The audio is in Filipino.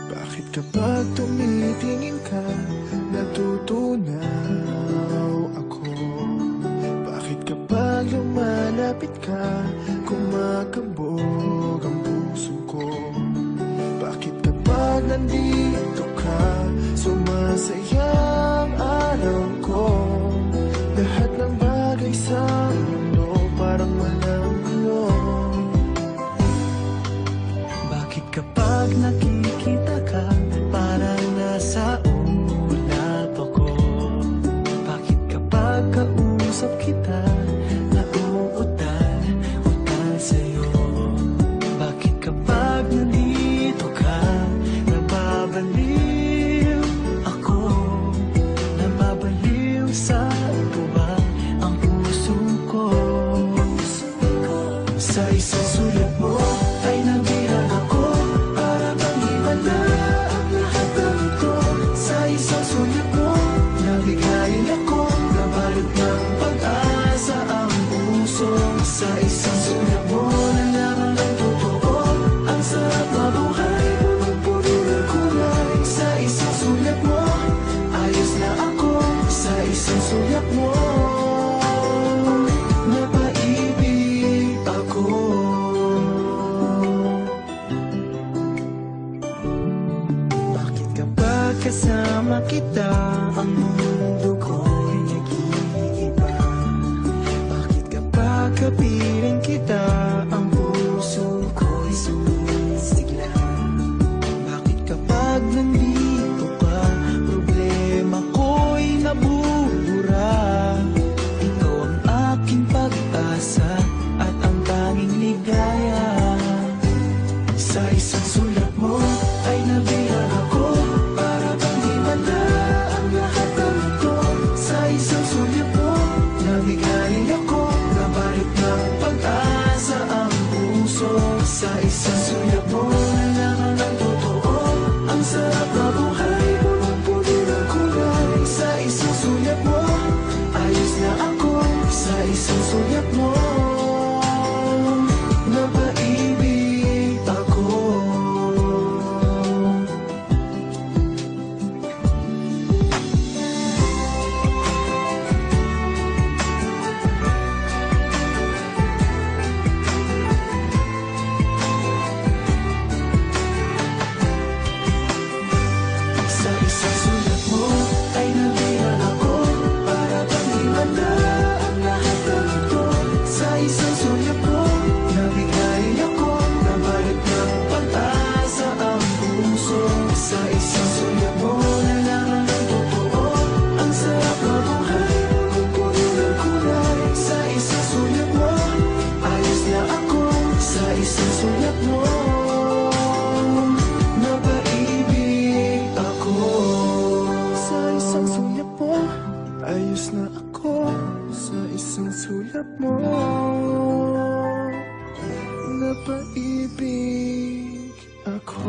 Bakit kapag tumitingin ka, natutunaw ako? Bakit kapag lumalapit ka, kumakabog ang puso ko? Bakit kapag nandito ka, sumasaya ang araw ko? Lahat ng bagay sa mundo parang walang gulo. Bakit kapag nakikita ka, parang nasa ulap ako? Bakit kapag kausap kita, nauutal sa'yo? Bakit kapag nandito ka, nababaliw ako? Nababaliw sa tuwa ang puso ko. Sa isang sulat mo ay nabilang ako, para bang himala ang lahat ng ito. Sa isang sulat mo, nabigayin ako, nabalot ng pag-asa ang puso. Sa isang sulat mo, nalaman ng totoo, ang sarap na buhay, punong-puno ng kulay. Sa isang sulat mo, ayos na ako. Sa isang sulat mo, napaibig ako. Bakit kapag kasama kita, ang mundo ko'y nag-iiba? Bakit kapag kapiling kita, ang puso ko'y sumisigla? Bakit kapag nandito ka, problema ko'y nabubura? Ikaw ang aking pag-asa at ang tanging ligaya. Sa isang sulat mo ay nabilang ako, para bang himala ang lahat ng ito. Sa isang sulat mo, nabigayin ako, nabalot ng pag-asa ang puso. Sa isang sulat mo, nalaman ng totoo, ang sarap na buhay, punong-puno ng kulay. Sa isang sulat mo, ayos na ako. Sa isang sulat mo, napaibig ako. Sa isang sulat mo ay nabilang ako, para bang himala ang lahat ng ito. Sa isang sulat mo, nabigayin ako, nabalot ng pag-asa ang puso. Sa isang sulat mo, nalaman ng totoo, ang sarap na buhay, punong-puno ng kulay. Sa isang sulat mo, ayos na ako. Sa isang sulat mo, napaibig ako. Sa isang sulat mo, ayos na ako. Sa isang sulat mo, napaibig ako.